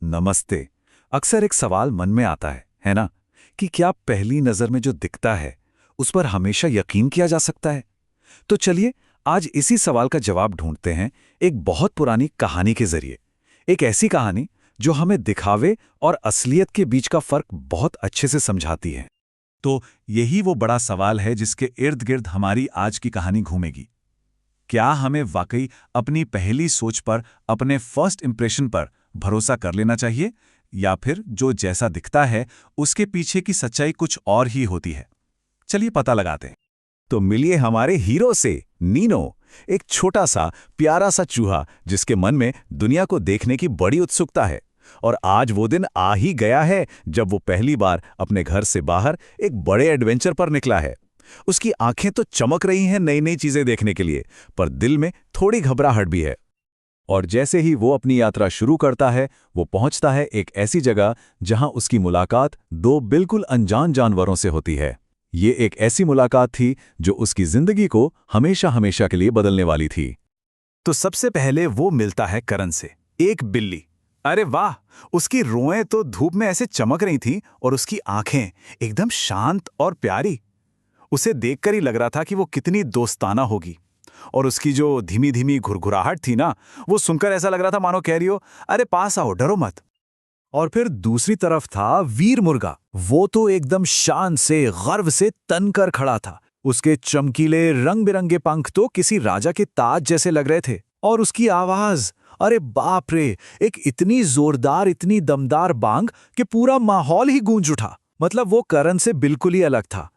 नमस्ते। अक्सर एक सवाल मन में आता है ना, कि क्या पहली नजर में जो दिखता है उस पर हमेशा यकीन किया जा सकता है? तो चलिए आज इसी सवाल का जवाब ढूंढते हैं एक बहुत पुरानी कहानी के जरिए। एक ऐसी कहानी जो हमें दिखावे और असलियत के बीच का फर्क बहुत अच्छे से समझाती है। तो यही वो बड़ा सवाल है जिसके इर्द गिर्द हमारी आज की कहानी घूमेगी। क्या हमें वाकई अपनी पहली सोच पर, अपने फर्स्ट इंप्रेशन पर भरोसा कर लेना चाहिए, या फिर जो जैसा दिखता है उसके पीछे की सच्चाई कुछ और ही होती है? चलिए पता लगाते हैं। तो मिलिए हमारे हीरो से, नीनो, एक छोटा सा प्यारा सा चूहा जिसके मन में दुनिया को देखने की बड़ी उत्सुकता है। और आज वो दिन आ ही गया है जब वो पहली बार अपने घर से बाहर एक बड़े एडवेंचर पर निकला है। उसकी आंखें तो चमक रही हैं नई नई चीजें देखने के लिए, पर दिल में थोड़ी घबराहट भी है। और जैसे ही वो अपनी यात्रा शुरू करता है, वो पहुंचता है एक ऐसी जगह जहां उसकी मुलाकात दो बिल्कुल अनजान जानवरों से होती है। ये एक ऐसी मुलाकात थी जो उसकी जिंदगी को हमेशा हमेशा के लिए बदलने वाली थी। तो सबसे पहले वो मिलता है करण से, एक बिल्ली। अरे वाह, उसकी रोएं तो धूप में ऐसे चमक रही थीं और उसकी आंखें एकदम शांत और प्यारी। उसे देखकर ही लग रहा था कि वो कितनी दोस्ताना होगी। और उसकी जो धीमी धीमी घुरघुराहट थी ना, वो सुनकर ऐसा लग रहा था मानो कह रही हो, अरे पास आओ, डरो मत। और फिर दूसरी तरफ था वीर मुर्गा। वो तो एकदम शान से, गर्व से तनकर खड़ा था। उसके चमकीले रंग बिरंगे पंख तो किसी राजा के ताज जैसे लग रहे थे। और उसकी आवाज, अरे बाप रे, एक इतनी जोरदार, इतनी दमदार बांग कि पूरा माहौल ही गूंज उठा। मतलब वो करण से बिल्कुल ही अलग था।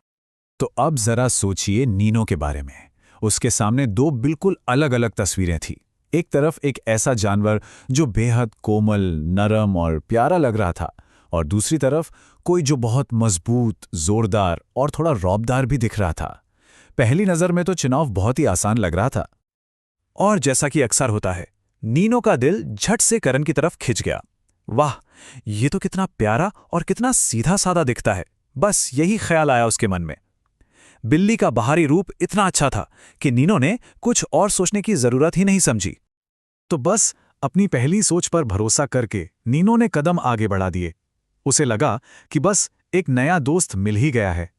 तो अब जरा सोचिए नीनो के बारे में। उसके सामने दो बिल्कुल अलग अलग तस्वीरें थीं। एक तरफ एक ऐसा जानवर जो बेहद कोमल, नरम और प्यारा लग रहा था, और दूसरी तरफ कोई जो बहुत मजबूत, जोरदार और थोड़ा रौबदार भी दिख रहा था। पहली नजर में तो चुनाव बहुत ही आसान लग रहा था। और जैसा कि अक्सर होता है, नीनो का दिल झट से करण की तरफ खिंच गया। वाह, ये तो कितना प्यारा और कितना सीधा साधा दिखता है। बस यही ख्याल आया उसके मन में। बिल्ली का बाहरी रूप इतना अच्छा था कि नीनो ने कुछ और सोचने की जरूरत ही नहीं समझी। तो बस अपनी पहली सोच पर भरोसा करके नीनो ने कदम आगे बढ़ा दिए। उसे लगा कि बस एक नया दोस्त मिल ही गया है।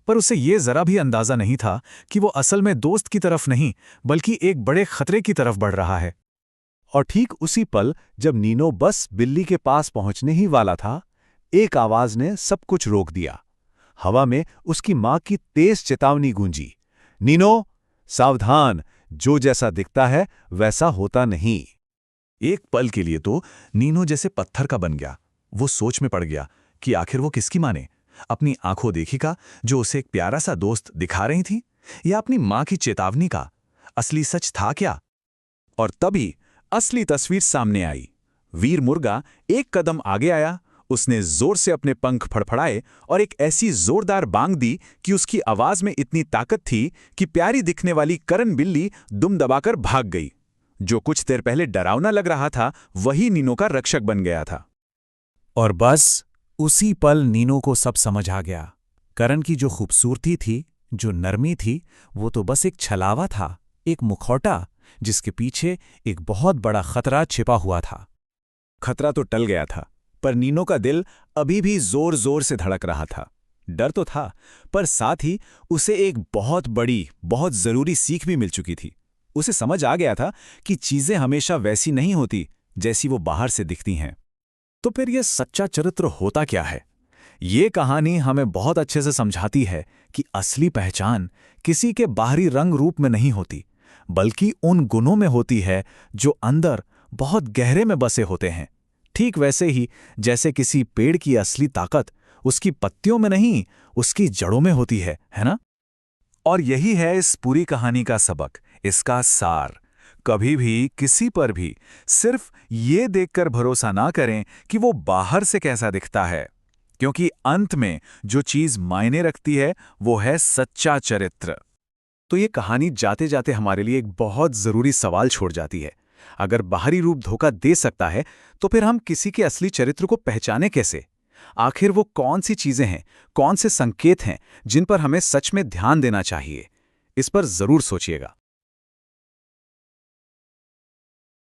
पर उसे ये जरा भी अंदाजा नहीं था कि वो असल में दोस्त की तरफ नहीं, बल्कि एक बड़े खतरे की तरफ बढ़ रहा है। और ठीक उसी पल जब नीनो बस बिल्ली के पास पहुंचने ही वाला था, एक आवाज ने सब कुछ रोक दिया। हवा में उसकी मां की तेज चेतावनी गूंजी, नीनो, सावधान, जो जैसा दिखता है वैसा होता नहीं। एक पल के लिए तो नीनो जैसे पत्थर का बन गया। वो सोच में पड़ गया कि आखिर वो किसकी माने, अपनी आंखों देखी का जो उसे एक प्यारा सा दोस्त दिखा रही थी, या अपनी मां की चेतावनी का? असली सच था क्या? और तभी असली तस्वीर सामने आई। वीर मुर्गा एक कदम आगे आया। उसने जोर से अपने पंख फड़फड़ाए और एक ऐसी जोरदार बांग दी कि उसकी आवाज में इतनी ताकत थी कि प्यारी दिखने वाली करण बिल्ली दुम दबाकर भाग गई। जो कुछ देर पहले डरावना लग रहा था, वही नीनो का रक्षक बन गया था। और बस उसी पल नीनो को सब समझ आ गया। करण की जो खूबसूरती थी, जो नरमी थी, वो तो बस एक छलावा था, एक मुखौटा जिसके पीछे एक बहुत बड़ा खतरा छिपा हुआ था। खतरा तो टल गया था, पर नीनो का दिल अभी भी जोर जोर से धड़क रहा था। डर तो था, पर साथ ही उसे एक बहुत बड़ी, बहुत जरूरी सीख भी मिल चुकी थी। उसे समझ आ गया था कि चीजें हमेशा वैसी नहीं होती जैसी वो बाहर से दिखती हैं। तो फिर यह सच्चा चरित्र होता क्या है? ये कहानी हमें बहुत अच्छे से समझाती है कि असली पहचान किसी के बाहरी रंग रूप में नहीं होती, बल्कि उन गुणों में होती है जो अंदर बहुत गहरे में बसे होते हैं। ठीक वैसे ही जैसे किसी पेड़ की असली ताकत उसकी पत्तियों में नहीं, उसकी जड़ों में होती है ना? और यही है इस पूरी कहानी का सबक, इसका सार। कभी भी किसी पर भी सिर्फ ये देखकर भरोसा ना करें कि वो बाहर से कैसा दिखता है, क्योंकि अंत में जो चीज मायने रखती है वो है सच्चा चरित्र। तो ये कहानी जाते जाते हमारे लिए एक बहुत जरूरी सवाल छोड़ जाती है। अगर बाहरी रूप धोखा दे सकता है, तो फिर हम किसी के असली चरित्र को पहचाने कैसे? आखिर वो कौन सी चीजें हैं, कौन से संकेत हैं जिन पर हमें सच में ध्यान देना चाहिए? इस पर जरूर सोचिएगा।